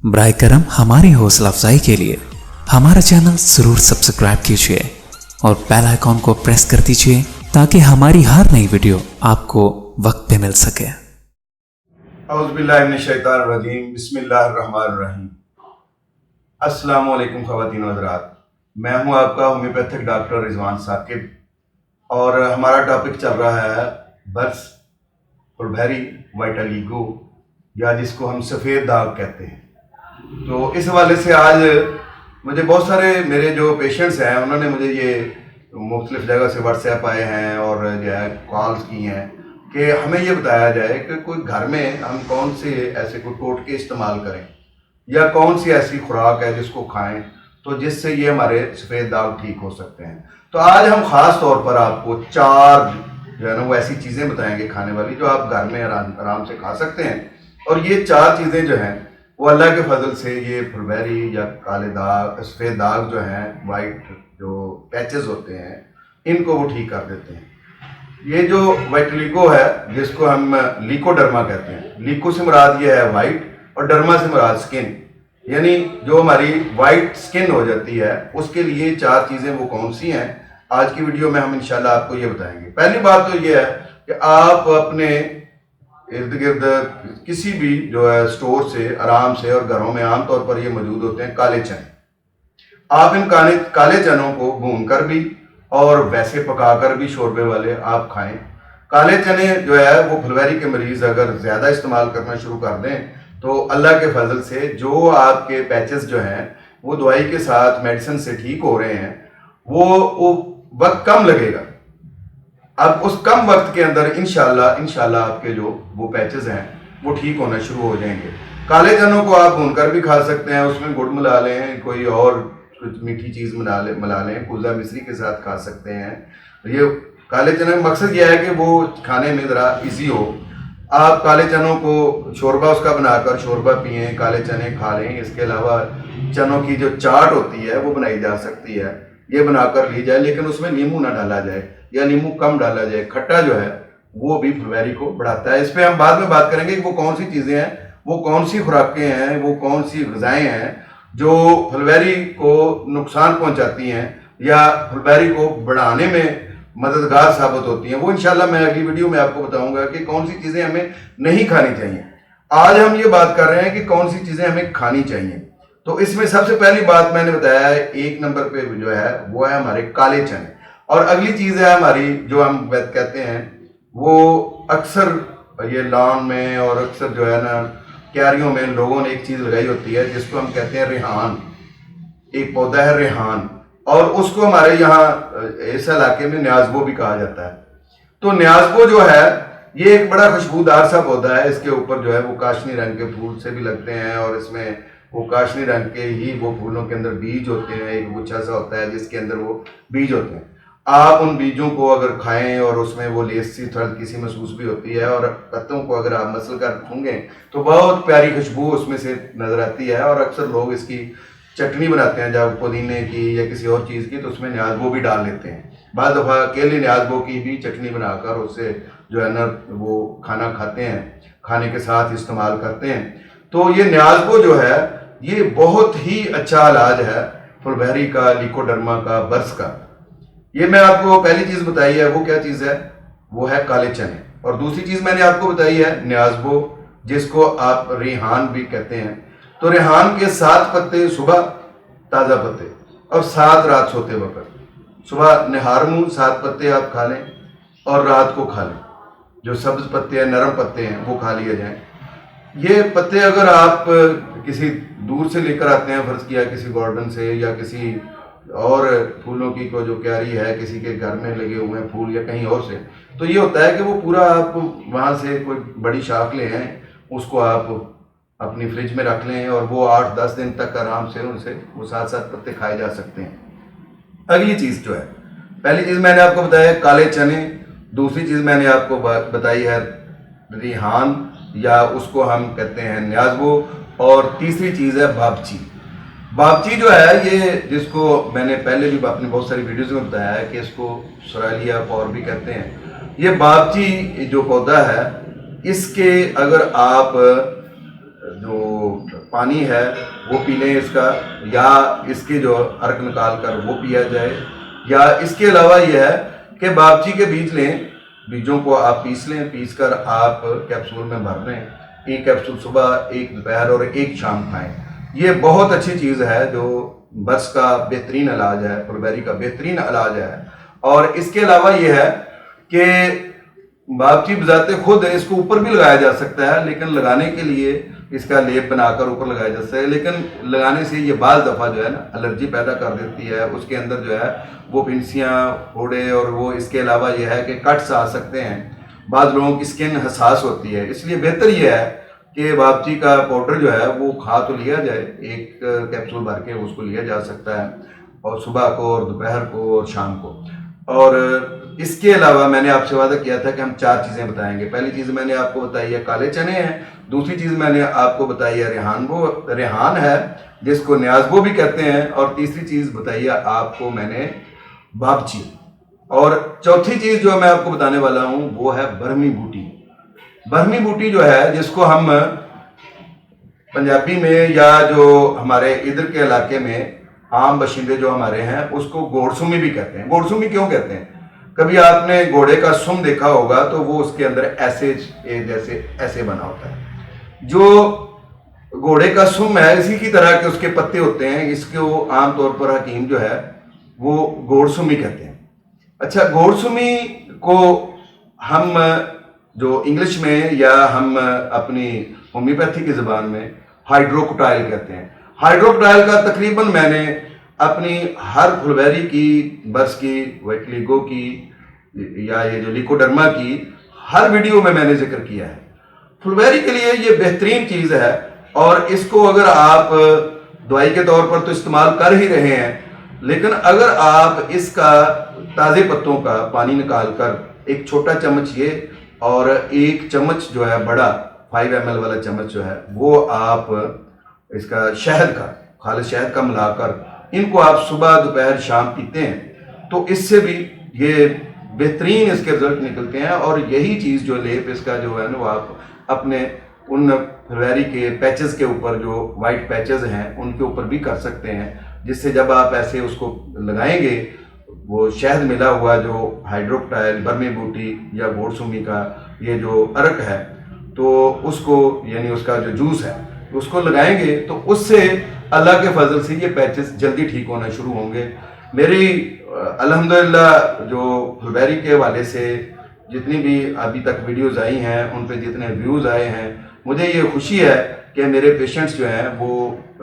ब्राय करम हमारी हौसला अफजाई के लिए हमारा चैनल जरूर सब्सक्राइब कीजिए और बेल आइकॉन को प्रेस कर दीजिए ताकि हमारी हर नई वीडियो आपको वक्त पे मिल सके। औज़ुबिल्लाहिमिनश्शैतानिर्रजीम, बिस्मिल्लाहिर्रहमानिर्रहीम। अस्सलाम वालेकुम ख़वातीन व हज़रात, मैं हूं आपका होम्योपैथिक डॉक्टर रिजवान साकिब और हमारा टॉपिक चल रहा है बर्स, फुलबेरी, वाइटिलिगो या जिसको हम सफ़ेद दाग कहते हैं। तो इस हवाले से आज मुझे बहुत सारे मेरे जो पेशेंट्स हैं उन्होंने मुझे ये मुख्तलिफ़ जगह से व्हाट्सएप आए हैं और जो है कॉल्स की हैं कि हमें ये बताया जाए कि कोई घर में हम कौन से ऐसे कोई टोटके इस्तेमाल करें या कौन सी ऐसी खुराक है जिसको खाएं तो जिससे ये हमारे सफ़ेद दाग ठीक हो सकते हैं। तो आज हम ख़ास तौर पर आपको 4 जो है ना वो ऐसी चीज़ें बताएंगे खाने वाली जो आप घर में आराम से खा सकते हैं। और ये 4 चीज़ें जो हैं वो अल्लाह के फजल से ये फुलबेरी या काले दाग, सफ़ेद दाग जो हैं, वाइट जो पैचेस होते हैं, इनको वो ठीक कर देते हैं। ये जो वाइटिलिगो है जिसको हम लीकोडर्मा कहते हैं, लीको से मुराद ये है वाइट और डर्मा से मुराद स्किन, यानी जो हमारी वाइट स्किन हो जाती है उसके लिए 4 चीज़ें वो कौन सी हैं आज की वीडियो में हम इंशाल्लाह आपको ये बताएंगे। पहली बात तो ये है कि आप अपने इर्द गिर्द किसी भी जो है स्टोर से आराम से, और घरों में आमतौर पर ये मौजूद होते हैं काले चने। आप इन काले चनों को भून कर भी और वैसे पकाकर भी शोरबे वाले आप खाएं। काले चने जो है वो फुलबेरी के मरीज़ अगर ज़्यादा इस्तेमाल करना शुरू कर दें तो अल्लाह के फजल से जो आपके पैचेस जो हैं वो दवाई के साथ मेडिसिन से ठीक हो रहे हैं वो वक्त कम लगेगा। अब उस कम वक्त के अंदर इंशाल्लाह आपके जो वो पैचेस हैं वो ठीक होना शुरू हो जाएंगे। काले चनों को आप भूनकर भी खा सकते हैं, उसमें गुड़ मिला लें, कोई और कुछ मीठी चीज़ मिला लें, कुल्जा मिश्री के साथ खा सकते हैं। ये काले चने का मकसद यह है कि वो खाने में ज़रा ईजी हो। आप काले चनों को शोरबा उसका बनाकर शोरबा पिएँ, काले चने खा लें। इसके अलावा चनों की जो चाट होती है वो बनाई जा सकती है, ये बनाकर ली जाए, लेकिन उसमें नींबू ना डाला जाए या नींबू कम डाला जाए। खट्टा जो है वो भी फुलबेरी को बढ़ाता है। इस पर हम बाद में बात करेंगे कि वो कौन सी चीज़ें हैं, वो कौन सी खुराकें हैं, वो कौन सी ग़िज़ाएँ हैं जो फुलबेरी को नुकसान पहुंचाती हैं या फुलबेरी को बढ़ाने में मददगार साबित होती हैं। वो इंशाल्लाह मैं अगली वीडियो में आपको बताऊंगा कि कौन सी चीज़ें हमें नहीं खानी चाहिए। आज हम ये बात कर रहे हैं कि कौन सी चीज़ें हमें खानी चाहिए। तो इसमें सबसे पहली बात मैंने बताया है 1 नंबर पे जो है वो है हमारे काले चने। और अगली चीज़ है हमारी जो हम कहते हैं वो अक्सर ये लॉन में और अक्सर जो है ना क्यारियों में लोगों ने एक चीज़ लगाई होती है जिसको हम कहते हैं रेहान। एक पौधा है रेहान और उसको हमारे यहाँ इस इलाके में न्याज़बो भी कहा जाता है। तो न्याज़बो जो है ये एक बड़ा खुशबूदार सा पौधा है। इसके ऊपर जो है वो काशनी रंग के फूल से भी लगते हैं और इसमें वो काशनी रंग के ही वो फूलों के अंदर बीज होते हैं, एक गुच्छा सा होता है जिसके अंदर वो बीज होते हैं। आप उन बीजों को अगर खाएं और उसमें वो लेस सी थोड़ी सी महसूस भी होती है और पत्तों को अगर आप मसल कर होंगे तो बहुत प्यारी खुशबू उसमें से नज़र आती है। और अक्सर लोग इसकी चटनी बनाते हैं जब पुदीने की या किसी और चीज़ की, तो उसमें न्याज़बो भी डाल लेते हैं। बाद दफ़ा अकेले न्याज़बो की भी चटनी बनाकर उससे जो है ना वो खाना खाते हैं, खाने के साथ इस्तेमाल करते हैं। तो ये न्याज़बो जो है ये बहुत ही अच्छा इलाज है फुलबेरी का, लीकोडर्मा का, बर्स का। ये मैं आपको पहली चीज़ बताई है, वो क्या चीज़ है, वो है काले चने। और दूसरी चीज़ मैंने आपको बताई है न्याज़बो, जिसको आप रेहान भी कहते हैं। तो रेहान के 7 पत्ते सुबह ताज़ा पत्ते और 7 रात सोते वक्त। सुबह निहार मुँह 7 पत्ते आप खा लें और रात को खा लें। जो सब्ज़ पत्ते हैं, नरम पत्ते हैं, वो खा लिए जाएँ। ये पत्ते अगर आप किसी दूर से लेकर आते हैं, फ़र्ज़ किया किसी गार्डन से या किसी और फूलों की को जो क्यारी है किसी के घर में लगे हुए हैं फूल या कहीं और से, तो ये होता है कि वो पूरा आप वहाँ से कोई बड़ी शाख ले हैं, उसको आप अपनी फ्रिज में रख लें और वो 8-10 दिन तक आराम से उनसे वो 7-7 पत्ते खाए जा सकते हैं। अगली चीज़ जो है, पहली चीज़ मैंने आपको बताया काले चने, दूसरी चीज़ मैंने आपको बताई है रेहान या उसको हम कहते हैं न्याज़बो, और तीसरी चीज़ है बाबची। बाबची जो है ये जिसको मैंने पहले भी अपनी बहुत सारी वीडियोज़ में बताया है कि इसको सोरालिया और भी कहते हैं। ये बाबची जो पौधा है इसके अगर आप जो पानी है वो पी लें इसका, या इसके जो अर्क निकाल कर वो पिया जाए, या इसके अलावा ये है कि बागची के बीज लें, बीजों को आप पीस लें, पीस कर आप कैप्सूल में भर लें, एक कैप्सूल सुबह, एक दोपहर और एक शाम खाएं। ये बहुत अच्छी चीज़ है जो बर्स का बेहतरीन इलाज है, फुलबेरी का बेहतरीन इलाज है। और इसके अलावा ये है कि बागची बजाते खुद इसको ऊपर भी लगाया जा सकता है, लेकिन लगाने के लिए इसका लेप बनाकर ऊपर लगाया जा सकता है, लेकिन लगाने से ये बाज़ दफ़ा जो है ना एलर्जी पैदा कर देती है, उसके अंदर जो है वो फिंसियाँ, फोड़े, और वो इसके अलावा ये है कि कट्स आ सकते हैं। बाद लोगों की स्किन हसास होती है, इसलिए बेहतर ये है कि बागची का पाउडर जो है वो खा तो लिया जाए, एक कैप्सूल भर के उसको लिया जा सकता है, और सुबह को और दोपहर को और शाम को। और इसके अलावा मैंने आपसे वादा किया था कि हम 4 चीज़ें बताएंगे। पहली चीज़ मैंने आपको बताई है काले चने हैं, दूसरी चीज़ मैंने आपको बताई है रेहान है जिसको न्याज़बो भी कहते हैं, और तीसरी चीज़ बताई है आपको मैंने बागची, और चौथी चीज़ जो मैं आपको बताने वाला हूँ वो है बरमी बूटी। बरमी बूटी जो है जिसको हम पंजाबी में या जो हमारे इधर के इलाके में आम बशिंदे जो हमारे हैं उसको घोड़सुमी भी कहते हैं। घोड़सुमी क्यों कहते हैं? कभी आपने घोड़े का सुम देखा होगा तो वो उसके अंदर ऐसे जैसे ऐसे बना होता है। जो घोड़े का सुम है इसी की तरह के उसके पत्ते होते हैं, इसको आमतौर पर हकीम जो है वो घोड़सुमी कहते हैं। अच्छा, घोड़सुमी को हम जो इंग्लिश में या हम अपनी होम्योपैथी की ज़बान में हाइड्रोकोटाइल कहते हैं। हाइड्रोकोटाइल का तकरीबन मैंने अपनी हर फुलबेरी की, बर्स की, वेटलिगो की या ये जो लिकोडर्मा की हर वीडियो में मैंने जिक्र किया है। फुलबेरी के लिए ये बेहतरीन चीज़ है, और इसको अगर आप दवाई के तौर पर तो इस्तेमाल कर ही रहे हैं, लेकिन अगर आप इसका ताज़े पत्तों का पानी निकाल कर एक छोटा चम्मच ये और एक चम्मच जो है बड़ा 5 ml वाला चम्मच जो है वो आप इसका शहद का, खालिस शहद का मिलाकर इनको आप सुबह दोपहर शाम पीते हैं तो इससे भी ये बेहतरीन इसके रिजल्ट निकलते हैं। और यही चीज़ जो लेप इसका जो है ना वो आप अपने उन फुलबेरी के पैचेस के ऊपर, जो वाइट पैचेस हैं उनके ऊपर भी कर सकते हैं, जिससे जब आप ऐसे उसको लगाएंगे वो शहद मिला हुआ जो हाइड्रोकोटाइल, बरमी बूटी या घोड़सुमी का ये जो अर्क है तो उसको, यानी उसका जो जूस है उसको लगाएंगे तो उससे अल्लाह के फजल से ये पैचेस जल्दी ठीक होना शुरू होंगे। मेरी अल्हम्दुलिल्लाह जो फुलबेरी के हवाले से जितनी भी अभी तक वीडियोज़ आई हैं उन पे जितने व्यूज़ आए हैं, मुझे ये खुशी है कि मेरे पेशेंट्स जो हैं वो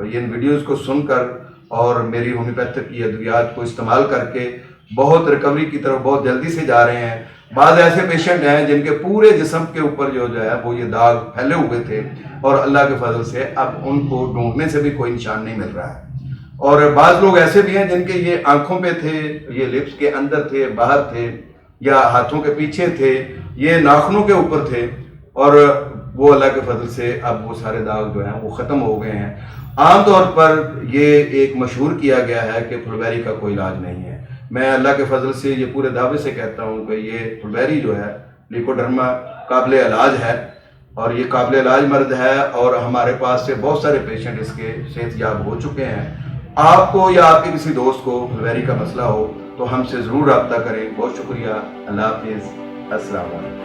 इन वीडियोज़ को सुनकर और मेरी होम्योपैथिक की अद्वियात को इस्तेमाल करके बहुत रिकवरी की तरफ बहुत जल्दी से जा रहे हैं। बाद ऐसे पेशेंट हैं जिनके पूरे जिस्म के ऊपर जो है वो ये दाग फैले हुए थे और अल्लाह के फजल से अब उनको ढूंढने से भी कोई निशान नहीं मिल रहा है। और बाज़ लोग ऐसे भी हैं जिनके ये आंखों पे थे, ये लिप्स के अंदर थे, बाहर थे, या हाथों के पीछे थे, ये नाखूनों के ऊपर थे, और वो अल्लाह के फजल से अब वो सारे दाग जो हैं वो ख़त्म हो गए हैं। आमतौर पर ये एक मशहूर किया गया है कि फुलबेरी का कोई इलाज नहीं है। मैं अल्लाह के फजल से ये पूरे दावे से कहता हूँ कि ये फुलबेरी जो है लिकोडर्मा काबिल इलाज है, और ये काबिल इलाज मर्द है, और हमारे पास से बहुत सारे पेशेंट इसके सेहतयाब हो चुके हैं। आपको या आपके किसी दोस्त को फुलबेरी का मसला हो तो हमसे ज़रूर रब्ता करें। बहुत शुक्रिया। अल्लाह हाफिज़। अस्सलाम वालेकुम।